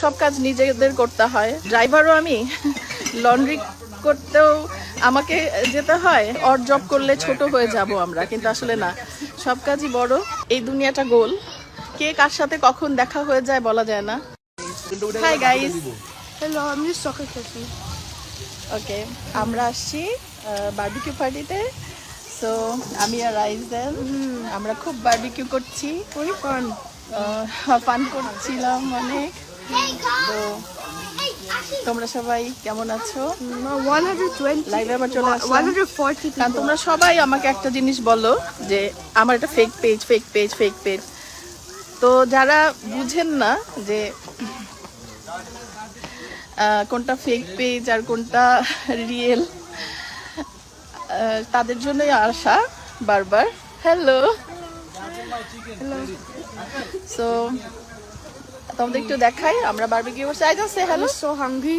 সব কাজ নিজেদের করতে হয়। ড্রাইভারও আমি, লন্ড্রি করতেও আমাকে যেতে হয়। অর জব করলে ছোট হয়ে যাব আমরা, কিন্তু আসলে না, সব কাজই বড়। এই দুনিয়াটা গোল, কে কার সাথে কখন দেখা হয়ে যায় বলা যায় না। Hi guys, Hello, I'm just soccer kissing. ওকে, আমরা আসছি বারবিকিউ পার্টিতে। সো আমি আর রাইজেন আমরা খুব বারবিকিউ করছি, Very fun. ফান করছিলাম অনেক। তো তোমরা সবাই কেমন আছো? 120. লাইভে আবার চলে আসলাম 140 কারণ people. তোমরা সবাই আমাকে একটা জিনিস বলো যে আমার একটা fake page, fake page, fake page. তো যারা বুঝেন না যে কোনটা ফেক পেজ আর কোনটা রিয়েল, তাদের জন্যই আসা বারবার। হ্যালো, সো তোমাদের একটু দেখাই আমরা বারবিকিউ করছি। I just say hello. I'm so hungry.